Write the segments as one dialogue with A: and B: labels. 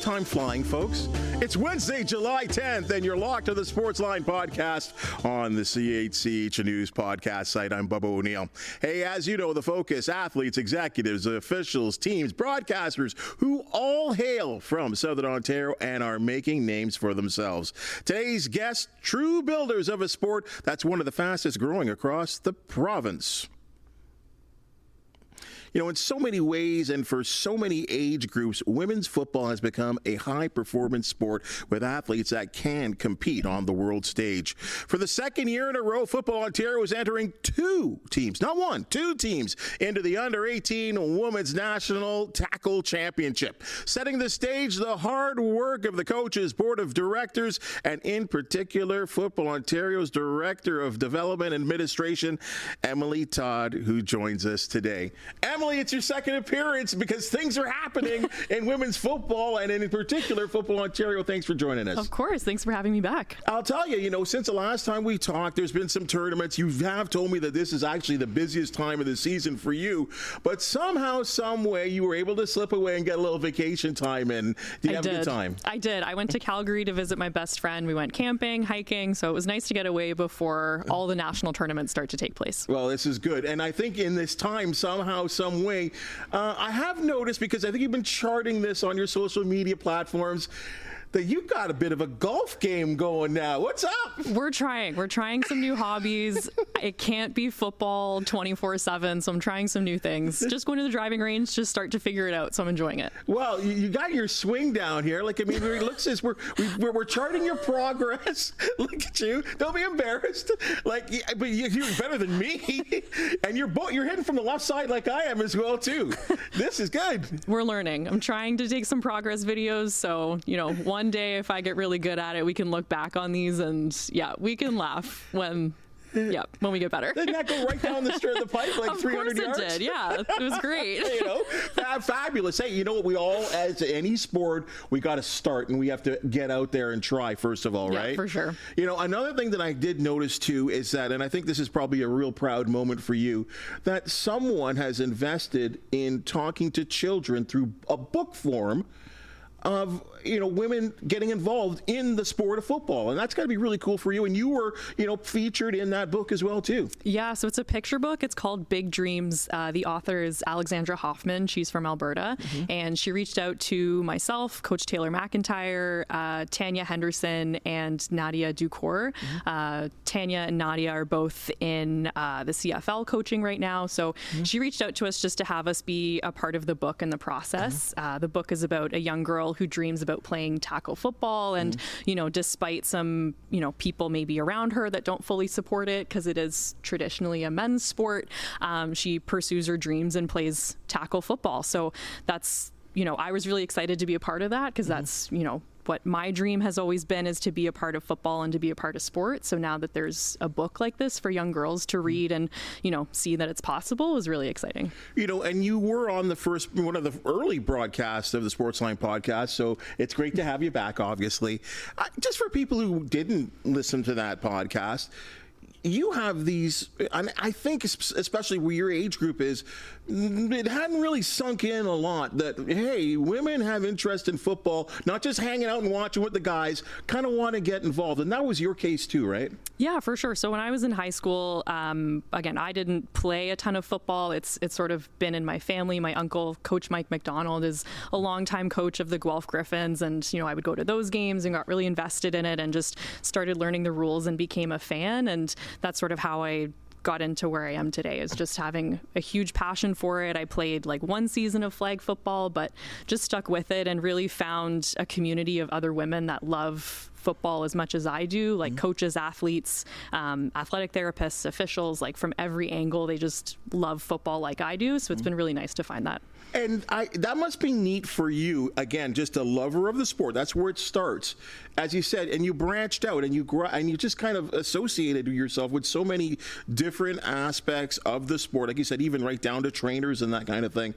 A: time flying, folks? It's Wednesday, July 10th, and you're locked to the Sportsline Podcast on the CHCH News Podcast site. I'm Bubba O'Neill. Hey, as you know, the focus, athletes, executives, officials, teams, broadcasters, who all hail from Southern Ontario and are making names for themselves. Today's guests, true builders of a sport that's one of the fastest growing across the province. You know, in so many ways and for so many age groups, women's football has become a high-performance sport with athletes that can compete on the world stage. For the second year in a row, Football Ontario is entering two teams into the Under-18 Women's National Tackle Championship. Setting the stage, the hard work of the coaches, board of directors, and in particular, Football Ontario's Director of Development Administration, Emily Todd, who joins us today. Emily, it's your second appearance because things are happening in women's football and in particular Football Ontario. Thanks for joining us.
B: Of course. Thanks for having me back.
A: I'll tell you, since the last time we talked, there's been some tournaments. You have told me that this is actually the busiest time of the season for you, but somehow, some way, you were able to slip away and get a little vacation time in. Did you have a good time?
B: I did. I went to Calgary to visit my best friend. We went camping, hiking, so it was nice to get away before all the national tournaments start to take place.
A: Well, this is good. And I think in this time, somehow, some way, I have noticed, because I think you've been charting this on your social media platforms, that you've got a bit of a golf game going now. What's up?
B: We're trying some new hobbies. It can't be football 24/7, so I'm trying some new things. Just going to the driving range, just start to figure it out, so I'm enjoying it.
A: Well, you got your swing down here. It looks as we're charting your progress. Look at you. Don't be embarrassed. But you're better than me. And you're hitting from the left side like I am as well, too. This is good.
B: We're learning. I'm trying to take some progress videos, so, one day, if I get really good at it, we can look back on these and we can laugh when we get better.
A: Didn't that go right down the pipe like 300 yards?
B: Of course it did. Yeah, it was great.
A: Fabulous. Hey, you know what? We all, as any sport, we got to start and we have to get out there and try first of all, right?
B: Yeah, for sure.
A: Another thing that I did notice too is that, and I think this is probably a real proud moment for you, that someone has invested in talking to children through a book form of women getting involved in the sport of football, and that's got to be really cool for you. And you were featured in that book as well too.
B: Yeah, so it's a picture book. It's called Big Dreams. The author is Alexandra Hoffman. She's from Alberta, and she reached out to myself, Coach Taylor McIntyre, Tanya Henderson, and Nadia Ducour. Tanya and Nadia are both in the CFL coaching right now, so she reached out to us just to have us be a part of the book and the process. The book is about a young girl who dreams about playing tackle football, and despite some people maybe around her that don't fully support it because it is traditionally a men's sport, she pursues her dreams and plays tackle football. So that's I was really excited to be a part of that because that's what my dream has always been, is to be a part of football and to be a part of sport. So now that there's a book like this for young girls to read and, see that it's possible is really exciting.
A: And you were on one of the early broadcasts of the Sportsline Podcast, so it's great to have you back, obviously. Just for people who didn't listen to that podcast, you have these, and I think especially where your age group is, it hadn't really sunk in a lot that, hey, women have interest in football, not just hanging out and watching with the guys, kind of want to get involved. And that was your case too, right?
B: Yeah, for sure. So when I was in high school, again, I didn't play a ton of football. It's sort of been in my family. My uncle, Coach Mike McDonald, is a longtime coach of the Guelph Griffins. And, I would go to those games and got really invested in it and just started learning the rules and became a fan. And that's sort of how I got into where I am today, is just having a huge passion for it. I played one season of flag football, but just stuck with it and really found a community of other women that love football as much as I do, coaches, athletes, athletic therapists, officials, from every angle. They just love football like I do. So it's been really nice to find that.
A: And that must be neat for you, again, just a lover of the sport. That's where it starts, as you said, and you branched out and you just kind of associated yourself with so many different aspects of the sport, like you said, even right down to trainers and that kind of thing.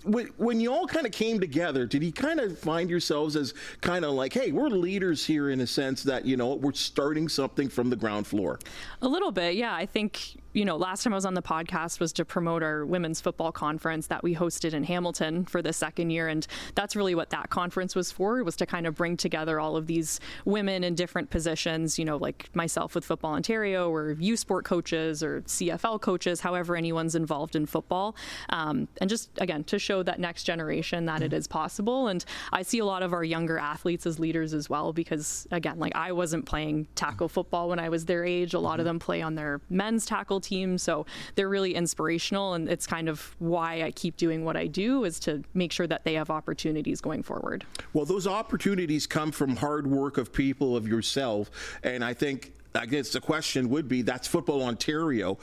A: When you all kind of came together, did you kind of find yourselves as kind of hey, we're leaders here in a sense that, we're starting something from the ground floor?
B: A little bit, yeah. I think last time I was on the podcast was to promote our women's football conference that we hosted in Hamilton for the second year. And that's really what that conference was for, was to kind of bring together all of these women in different positions, like myself with Football Ontario, or youth sport coaches or CFL coaches, however anyone's involved in football. And just, again, to show that next generation that it is possible. And I see a lot of our younger athletes as leaders as well, because, again, like I wasn't playing tackle football when I was their age. A lot of them play on their men's tackle team, so they're really inspirational, and it's kind of why I keep doing what I do, is to make sure that they have opportunities going forward.
A: Well, those opportunities come from hard work of people of yourself, and I guess the question would be, that's Football Ontario,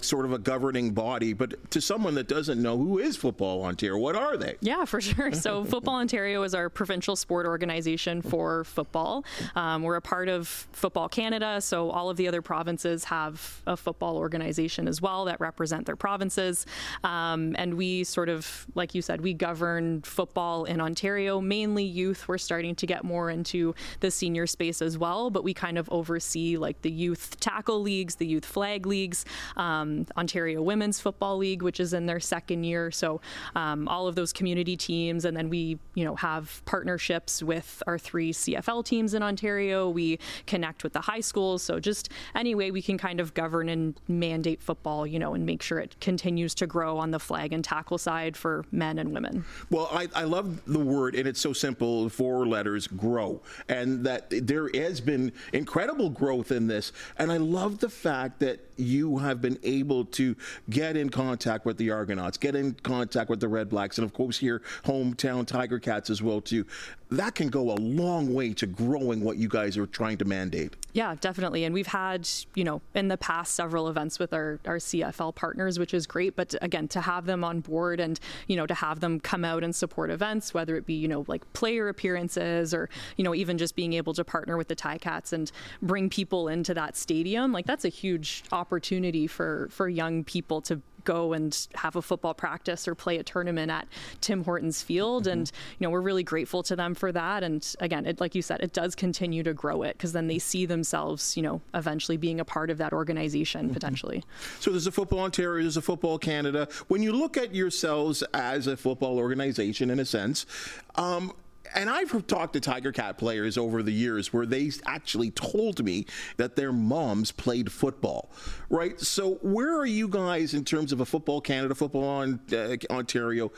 A: sort of a governing body. But to someone that doesn't know, who is Football Ontario? What are they?
B: Yeah, for sure. So Football Ontario is our provincial sport organization for football. We're a part of Football Canada, so all of the other provinces have a football organization as well that represent their provinces. And we sort of, like you said, we govern football in Ontario, mainly youth. We're starting to get more into the senior space as well, but we kind of oversee like the youth tackle leagues, the youth flag leagues, Ontario Women's Football League, which is in their second year. So all of those community teams. And then we, have partnerships with our 3 CFL teams in Ontario. We connect with the high schools. So just any way we can kind of govern and mandate football, and make sure it continues to grow on the flag and tackle side for men and women.
A: Well, I love the word, and it's so simple, 4 letters, grow. And that there has been incredible growth in this, and I love the fact that you have been able to get in contact with the Argonauts, get in contact with the Red Blacks, and of course here hometown Tiger Cats as well too. That can go a long way to growing what you guys are trying to mandate.
B: Yeah, definitely. And we've had, in the past several events with our CFL partners, which is great. But again, to have them on board and, to have them come out and support events, whether it be, like player appearances or, even just being able to partner with the Ticats and bring people into that stadium, like that's a huge opportunity for young people to go and have a football practice or play a tournament at Tim Hortons Field. And, we're really grateful to them for that. And again, like you said, it does continue to grow it, because then they see themselves, eventually being a part of that organization potentially.
A: So there's a Football Ontario, there's a Football Canada. When you look at yourselves as a football organization, in a sense, and I've talked to Tiger Cat players over the years where they actually told me that their moms played football, right? So where are you guys in terms of a Football Canada, Football Ontario?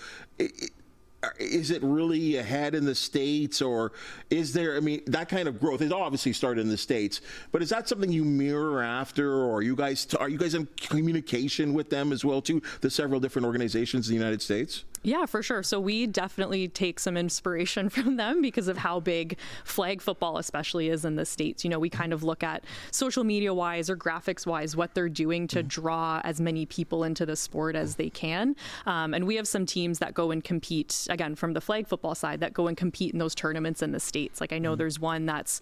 A: Is it really ahead in the States, or is there, that kind of growth is obviously started in the States, but is that something you mirror after, or are you guys in communication with them as well too, the several different organizations in the United States?
B: Yeah, for sure. So we definitely take some inspiration from them because of how big flag football especially is in the States. We kind of look at social media wise or graphics wise what they're doing to draw as many people into the sport as they can. And we have some teams that go and compete, again, from the flag football side, that go and compete in those tournaments in the States. Like I know there's one that's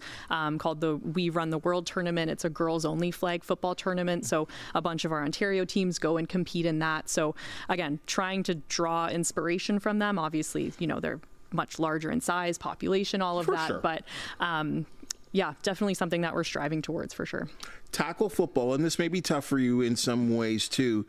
B: called the We Run the World tournament. It's a girls only flag football tournament. So a bunch of our Ontario teams go and compete in that. So again, trying to draw inspiration from them. Obviously, they're much larger in size, population, all of that. Sure. But yeah, definitely something that we're striving towards for sure.
A: Tackle football, and this may be tough for you in some ways too.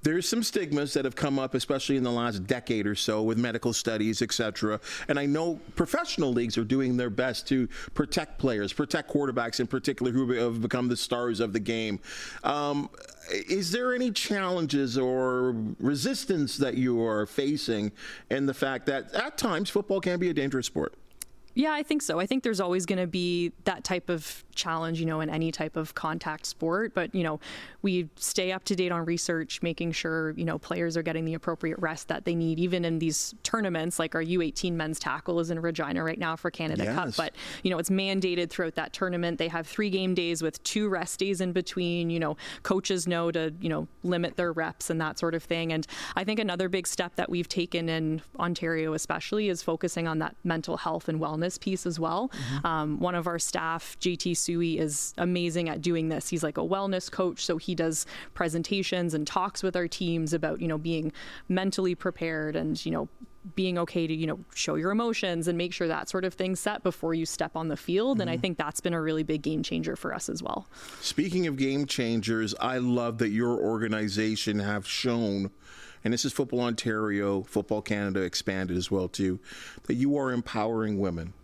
A: There's some stigmas that have come up, especially in the last decade or so, with medical studies, etc. And I know professional leagues are doing their best to protect players, protect quarterbacks in particular, who have become the stars of the game. Is there any challenges or resistance that you are facing in the fact that at times football can be a dangerous sport?
B: Yeah, I think so. I think there's always going to be that type of challenge, in any type of contact sport. But, we stay up to date on research, making sure, players are getting the appropriate rest that they need, even in these tournaments. Like our U18 men's tackle is in Regina right now for Canada Cup. But, it's mandated throughout that tournament. They have 3 game days with 2 rest days in between. Coaches know to, limit their reps and that sort of thing. And I think another big step that we've taken in Ontario especially is focusing on that mental health and wellness piece as well. One of our staff, JT Sui, is amazing at doing this. He's like a wellness coach, so he does presentations and talks with our teams about, being mentally prepared and, being okay to, show your emotions and make sure that sort of thing's set before you step on the field. And I think that's been a really big game changer for us as well.
A: Speaking of game changers, I love that your organization have shown, and this is Football Ontario, Football Canada expanded as well too, that you are empowering women.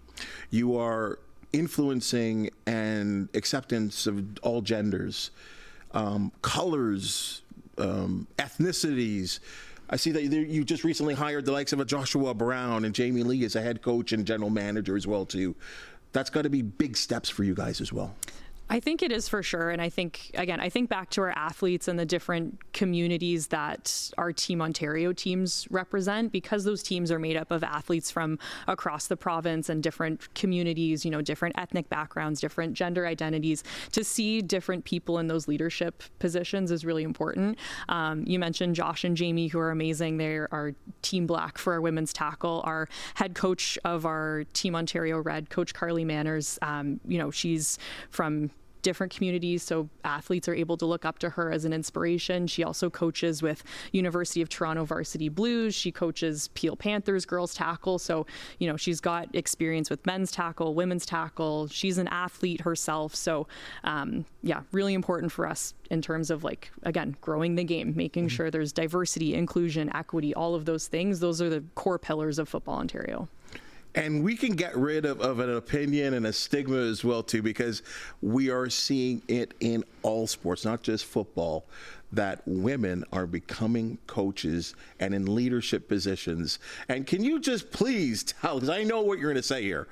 A: You are influencing and acceptance of all genders, colors, ethnicities. I see that you just recently hired the likes of a Joshua Brown and Jamie Lee as a head coach and general manager as well too. That's got to be big steps for you guys as well.
B: I think it is for sure. And I think back to our athletes and the different communities that our Team Ontario teams represent, because those teams are made up of athletes from across the province and different communities, different ethnic backgrounds, different gender identities. To see different people in those leadership positions is really important. You mentioned Josh and Jamie, who are amazing. They're our Team Black for our women's tackle. Our head coach of our Team Ontario Red, Coach Carly Manners, she's from different communities, so athletes are able to look up to her as an inspiration. She also coaches with University of Toronto Varsity Blues. She coaches Peel Panthers girls tackle, so she's got experience with men's tackle, women's tackle. She's an athlete herself, so really important for us in terms of growing the game, making sure there's diversity, inclusion, equity, all of those things. Those are the core pillars of Football Ontario.
A: And we can get rid of an opinion and a stigma as well, too, because we are seeing it in all sports, not just football, that women are becoming coaches and in leadership positions. And can you just please tell, because I know what you're going to say here,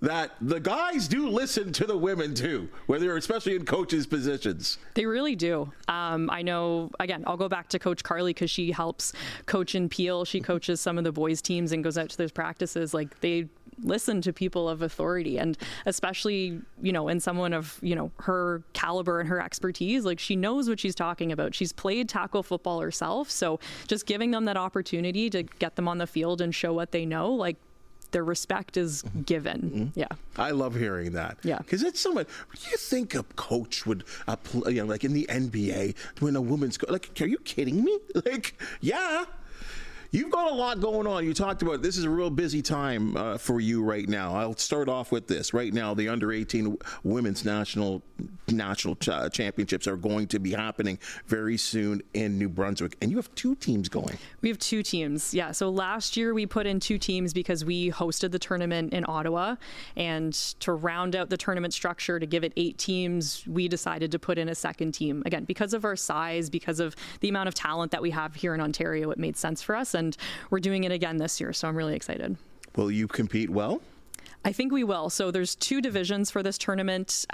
A: that the guys do listen to the women too, whether especially in coaches' positions.
B: They really do. I know, again, I'll go back to Coach Carly because she helps coach in Peel. She coaches some of the boys' teams and goes out to those practices. They listen to people of authority, and especially, in someone of, her caliber and her expertise, she knows what she's talking about. She's played tackle football herself. So just giving them that opportunity to get them on the field and show what they know, their respect is given. Yeah. I
A: love hearing that.
B: Yeah.
A: Because it's someone, you think a coach would, like in the NBA, when a woman's, are you kidding me? Yeah. You've got a lot going on. You talked about this is a real busy time for you right now. I'll start off with this. Right now, the under-18 women's national championships are going to be happening very soon in New Brunswick. And you have 2 teams going.
B: We have 2 teams. Yeah. So last year we put in 2 teams because we hosted the tournament in Ottawa. And to round out the tournament structure, to give it 8 teams, we decided to put in a second team. Again, because of our size, because of the amount of talent that we have here in Ontario, it made sense for us. And we're doing it again this year, so I'm really excited.
A: Will you compete well?
B: I think we will. So there's 2 divisions for this tournament,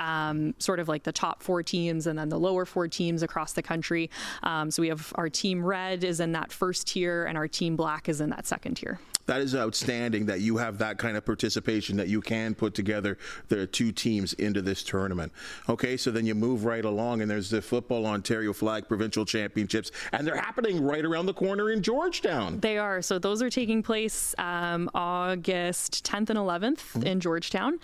B: sort of like the top 4 teams and then the lower 4 teams across the country. So we have our Team Red is in that first tier and our Team Black is in that second tier.
A: That is outstanding that you have that kind of participation, that you can put together the 2 teams into this tournament. Okay, so then you move right along, and there's the Football Ontario Flag Provincial Championships, and they're happening right around the corner in Georgetown.
B: They are. So those are taking place August 10th and 11th in Georgetown.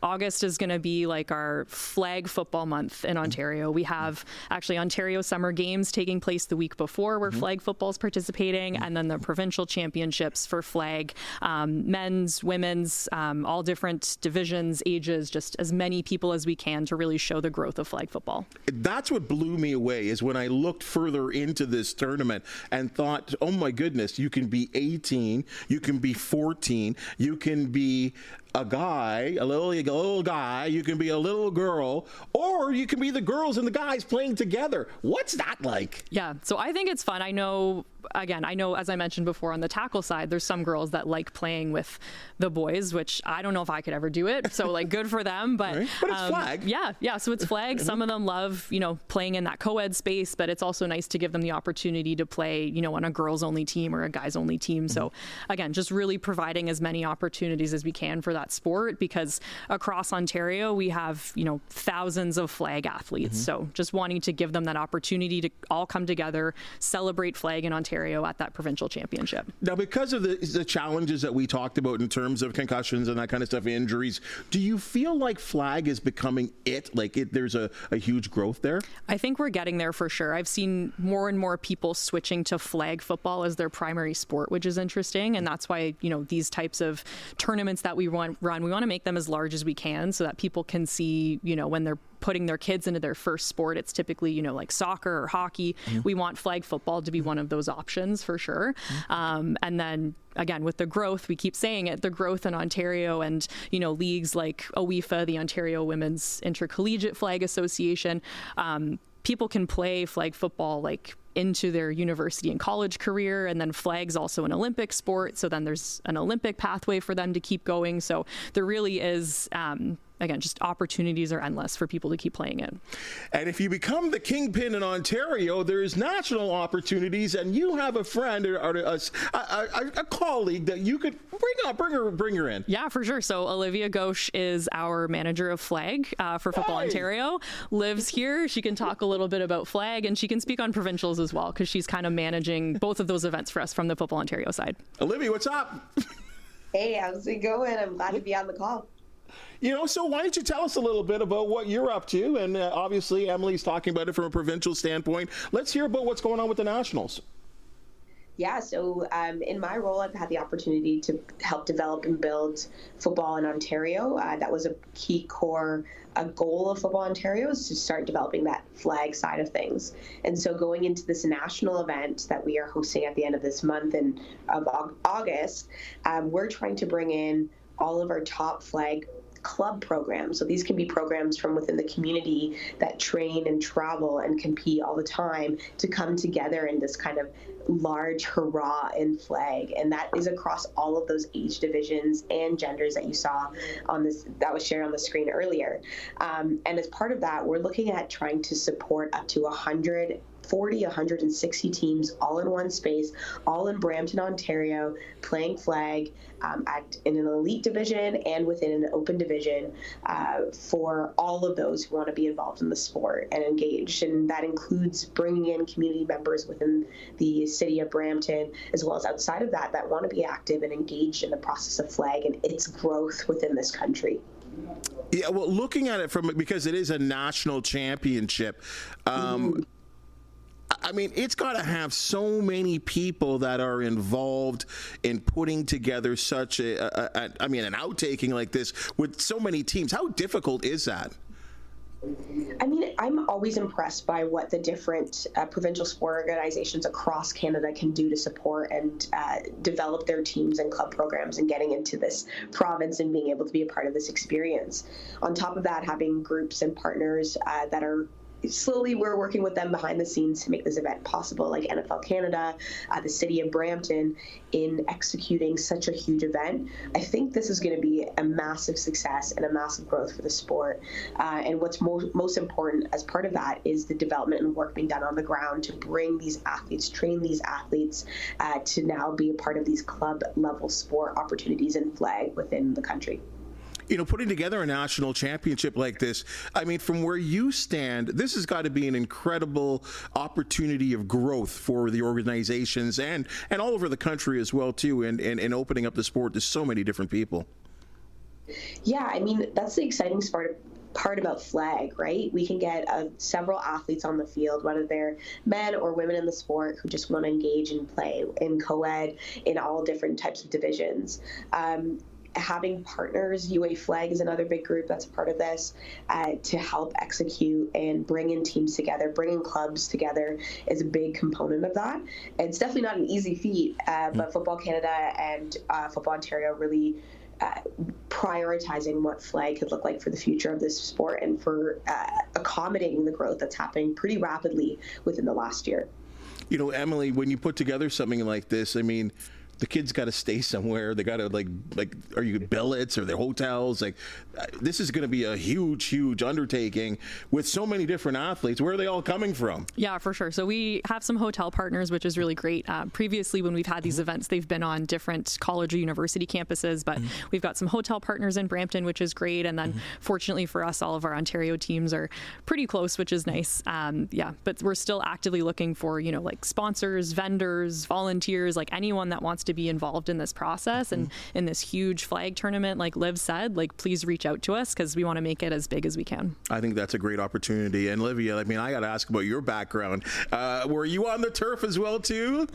B: August is going to be our flag football month in Ontario. We have actually Ontario Summer Games taking place the week before where flag football is participating, and then the provincial championships for flag, men's, women's, all different divisions, ages, just as many people as we can to really show the growth of flag football.
A: That's what blew me away, is when I looked further into this tournament and thought, oh my goodness, you can be 18, you can be 14, you can be a guy, a little guy, you can be a little girl, or you can be the girls and the guys playing together. What's that like?
B: Yeah, so I think it's fun. I know, as I mentioned before, on the tackle side, there's some girls that like playing with the boys, which I don't know if I could ever do it. So good for them. But,
A: right. But it's flag.
B: Yeah. So it's flag. Some of them love, playing in that co-ed space, but it's also nice to give them the opportunity to play, on a girls only team or a guys only team. So again, just really providing as many opportunities as we can for that sport, because across Ontario, we have, thousands of flag athletes. So just wanting to give them that opportunity to all come together, celebrate flag in Ontario Ontario at that provincial championship.
A: Now, because of the challenges that we talked about in terms of concussions and that kind of stuff, injuries, do you feel like flag is becoming there's a huge growth there?
B: I think we're getting there for sure. I've seen more and more people switching to flag football as their primary sport, which is interesting. And that's why, these types of tournaments that we run, we want to make them as large as we can so that people can see, when they're putting their kids into their first sport, it's typically, like soccer or hockey. Mm-hmm. We want flag football to be one of those options for sure. Mm-hmm. And then again, with the growth, we keep saying it, the growth in Ontario and, leagues like OWIFA, the Ontario Women's Intercollegiate Flag Association, people can play flag football into their university and college career, and then flag's also an Olympic sport, so then there's an Olympic pathway for them to keep going. So there really is again, just opportunities are endless for people to keep playing it.
A: And if you become the kingpin in Ontario, there's national opportunities, and you have a friend or a colleague that you could bring her in.
B: Yeah, for sure. So Olivia Gauche is our manager of flag for Football Ontario, lives here. She can talk a little bit about flag, and she can speak on provincials as well, because she's kind of managing both of those events for us from the Football Ontario side.
A: Olivia, what's up?
C: Hey, how's it going? I'm glad to be on the call.
A: So why don't you tell us a little bit about what you're up to? And obviously, Emily's talking about it from a provincial standpoint. Let's hear about what's going on with the Nationals.
C: Yeah, so in my role, I've had the opportunity to help develop and build football in Ontario. That was a key core goal of Football Ontario, is to start developing that flag side of things. And so going into this national event that we are hosting at the end of this month of August, we're trying to bring in all of our top flag club programs. So these can be programs from within the community that train and travel and compete all the time to come together in this kind of large hurrah in flag. And that is across all of those age divisions and genders that you saw on this, that was shared on the screen earlier. And as part of that, we're looking at trying to support up to 160 teams all in one space, all in Brampton, Ontario, playing flag in an elite division and within an open division for all of those who want to be involved in the sport and engaged. And that includes bringing in community members within the city of Brampton, as well as outside of that want to be active and engaged in the process of flag and its growth within this country.
A: Yeah, well, looking at it because it is a national championship, I mean, it's got to have so many people that are involved in putting together such an outtaking like this with so many teams. How difficult is that?
C: I mean, I'm always impressed by what the different provincial sport organizations across Canada can do to support and develop their teams and club programs and getting into this province and being able to be a part of this experience. On top of that, having groups and partners that are slowly, we're working with them behind the scenes to make this event possible, like NFL Canada, the city of Brampton, in executing such a huge event. I think this is going to be a massive success and a massive growth for the sport. And what's most important as part of that is the development and work being done on the ground to bring these athletes, train these athletes to now be a part of these club level sport opportunities in flag within the country.
A: Putting together a national championship like this, I mean, from where you stand, this has got to be an incredible opportunity of growth for the organizations and all over the country as well, too, and opening up the sport to so many different people.
C: Yeah, I mean, that's the exciting part about flag, right? We can get several athletes on the field, whether they're men or women in the sport, who just want to engage and play in co-ed in all different types of divisions. Having partners, UA Flag is another big group that's a part of this, to help execute and bring in teams together, bringing clubs together is a big component of that. And it's definitely not an easy feat, but Football Canada and Football Ontario really prioritizing what flag could look like for the future of this sport and for accommodating the growth that's happening pretty rapidly within the last year.
A: Emily, when you put together something like this, I mean, the kids got to stay somewhere. They got to like, are you billets or their hotels? Like, this is going to be a huge undertaking with so many different athletes. Where are they all coming from?
B: Yeah, for sure. So we have some hotel partners, which is really great. Previously, when we've had these events, they've been on different college or university campuses, but we've got some hotel partners in Brampton, which is great. And then fortunately for us, all of our Ontario teams are pretty close, which is nice. But we're still actively looking for, like sponsors, vendors, volunteers, like anyone that wants to be involved in this process and in this huge flag tournament. Like Liv said, like, please reach out to us because we want to make it as big as we can.
A: I think that's a great opportunity. And Livia, I mean, I got to ask about your background. Were you on the turf as well too?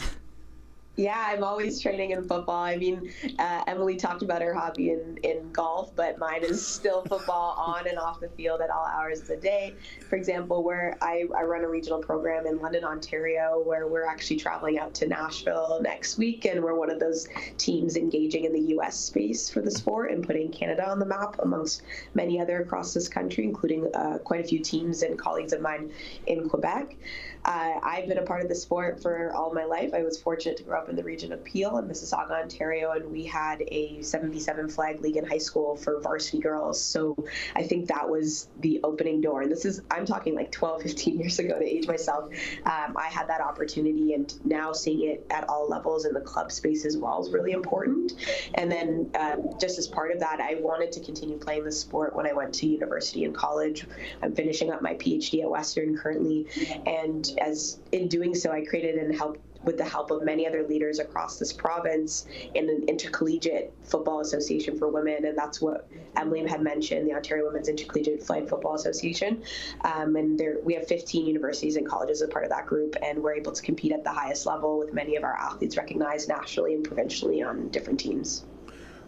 C: Yeah, I'm always training in football. I mean, Emily talked about her hobby in golf, but mine is still football on and off the field at all hours of the day. For example, where I run a regional program in London, Ontario, where we're actually traveling out to Nashville next week, and we're one of those teams engaging in the U.S. space for the sport and putting Canada on the map amongst many other across this country, including quite a few teams and colleagues of mine in Quebec. I've been a part of the sport for all my life. I was fortunate to grow up in the region of Peel in Mississauga, Ontario, and we had a 7v7 flag league in high school for varsity girls. So I think that was the opening door. And I'm talking like 12, 15 years ago to age myself. I had that opportunity, and now seeing it at all levels in the club space as well is really important. And then just as part of that, I wanted to continue playing the sport when I went to university and college. I'm finishing up my PhD at Western currently, and as in doing so, I created and helped with the help of many other leaders across this province in an intercollegiate football association for women, and that's what Emily had mentioned, the Ontario Women's Intercollegiate Flag Football Association. And we have 15 universities and colleges as part of that group, and we're able to compete at the highest level with many of our athletes recognized nationally and provincially on different teams.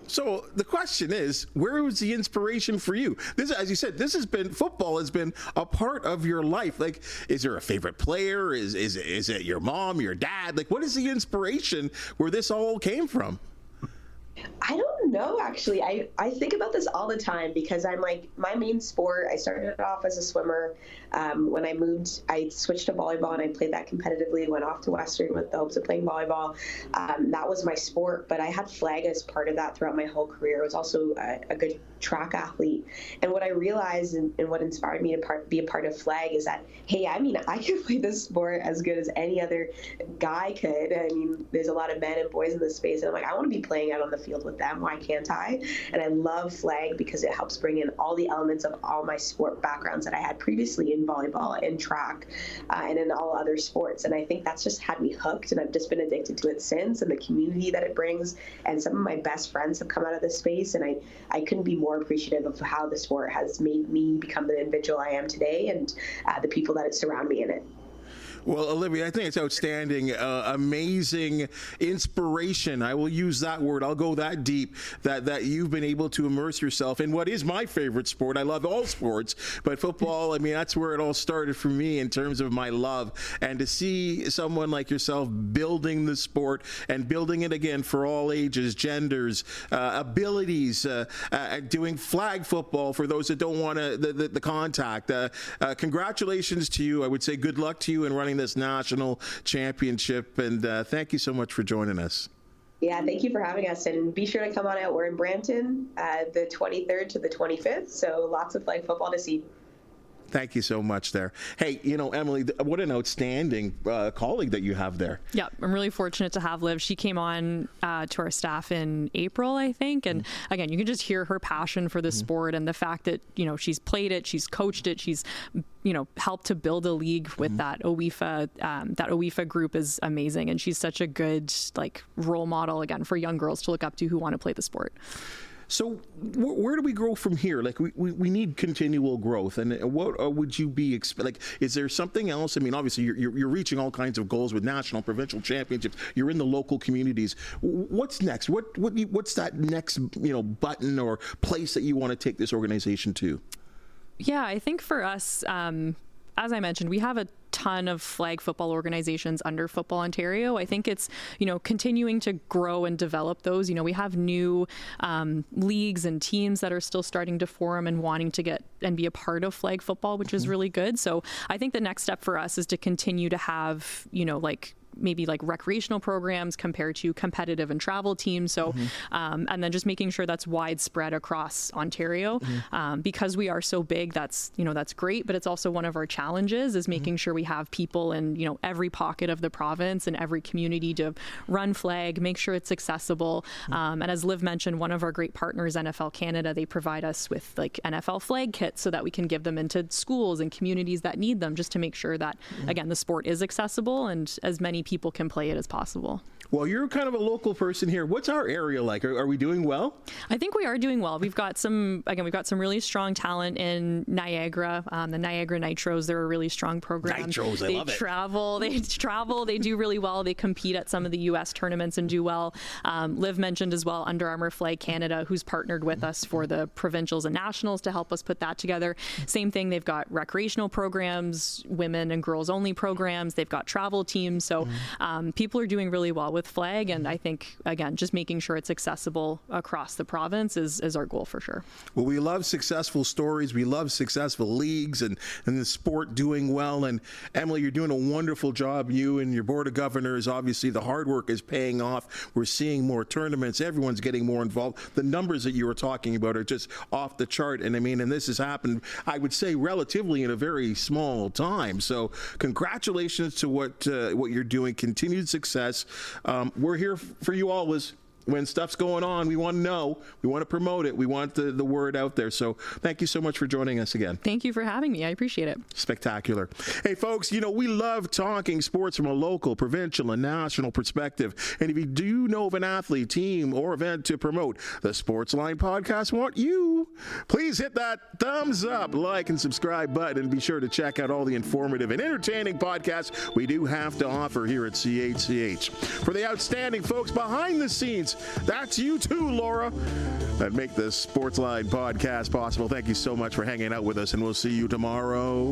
A: So the question is, where was the inspiration for you? This, as you said, football has been a part of your life. Like, is there a favorite player? Is it your mom, your dad? Like, what is the inspiration where this all came from?
C: I don't know, actually. I think about this all the time because I'm like, my main sport, I started off as a swimmer. When I moved, I switched to volleyball and I played that competitively, went off to Western with the hopes of playing volleyball. That was my sport, but I had flag as part of that throughout my whole career. I was also a good track athlete. And what I realized and what inspired me to be a part of flag is that, hey, I mean, I could play this sport as good as any other guy could. I mean, there's a lot of men and boys in this space, and I'm like, I want to be playing out on the field with them. Why can't I? And I love flag because it helps bring in all the elements of all my sport backgrounds that I had previously in volleyball and track and in all other sports. And I think that's just had me hooked, and I've just been addicted to it since, and the community that it brings. And some of my best friends have come out of this space, and I couldn't be more appreciative of how the sport has made me become the individual I am today and the people that surround me in it.
A: Well, Olivia, I think it's outstanding, amazing inspiration. I will use that word. I'll go that deep, that you've been able to immerse yourself in what is my favorite sport. I love all sports, but football, I mean, that's where it all started for me in terms of my love. And to see someone like yourself building the sport and building it again for all ages, genders, abilities, doing flag football for those that don't want the contact. Congratulations to you. I would say good luck to you in running this national championship, and thank you so much for joining us.
C: Yeah, thank you for having us, and be sure to come on out. We're in Brampton the 23rd to the 25th, so lots of flag football to see.
A: Thank you so much there. Hey, Emily, what an outstanding colleague that you have there.
B: Yeah, I'm really fortunate to have Liv. She came on to our staff in April, I think. And again, you can just hear her passion for the sport and the fact that, she's played it, she's coached it, she's, helped to build a league with that OWIFA group is amazing. And she's such a good, role model, again, for young girls to look up to who want to play the sport.
A: So where do we grow from here? Like, we need continual growth. And what would you be is there something else? I mean, obviously you're reaching all kinds of goals with national, provincial championships. You're in the local communities. What's next? What's that next, button or place that you want to take this organization to?
B: Yeah, I think for us, as I mentioned, we have a ton of flag football organizations under Football Ontario. I think it's, continuing to grow and develop those. We have new leagues and teams that are still starting to form and wanting to get and be a part of flag football, which is really good. So I think the next step for us is to continue to have, maybe like recreational programs compared to competitive and travel teams. So, and then just making sure that's widespread across Ontario. Because we are so big, that's great, but it's also one of our challenges is making sure we have people in, every pocket of the province and every community to run flag, make sure it's accessible. And as Liv mentioned, one of our great partners, NFL Canada, they provide us with like NFL flag kits so that we can give them into schools and communities that need them, just to make sure that, again, the sport is accessible and as many people can play it as possible.
A: Well, you're kind of a local person here. What's our area like? Are we doing well?
B: I think we are doing well. We've got some really strong talent in Niagara. The Niagara Nitros, they're a really strong program.
A: Nitros, I love it.
B: They travel, they do really well. They compete at some of the U.S. tournaments and do well. Liv mentioned as well Under Armour Flag Canada, who's partnered with us for the Provincials and Nationals to help us put that together. Same thing, they've got recreational programs, women and girls only programs. They've got travel teams. So people are doing really well with flag, and I think, again, just making sure it's accessible across the province is our goal for sure.
A: Well, we love successful stories. We love successful leagues and the sport doing well. And Emily, you're doing a wonderful job. You and your board of governors, obviously the hard work is paying off. We're seeing more tournaments. Everyone's getting more involved. The numbers that you were talking about are just off the chart. And and this has happened, I would say, relatively in a very small time. So congratulations to what you're doing. Continued success. We're here for you always. When stuff's going on, we want to know. We want to promote it. We want the word out there. So thank you so much for joining us again.
B: Thank you for having me. I appreciate it.
A: Spectacular. Hey, folks, we love talking sports from a local, provincial, and national perspective. And if you do know of an athlete, team, or event to promote, the Sportsline Podcast want you. Please hit that thumbs up, like, and subscribe button, and be sure to check out all the informative and entertaining podcasts we do have to offer here at CHCH. For the outstanding folks behind the scenes, that's you too, Laura, that make the Sportsline Podcast possible. Thank you so much for hanging out with us, and we'll see you tomorrow.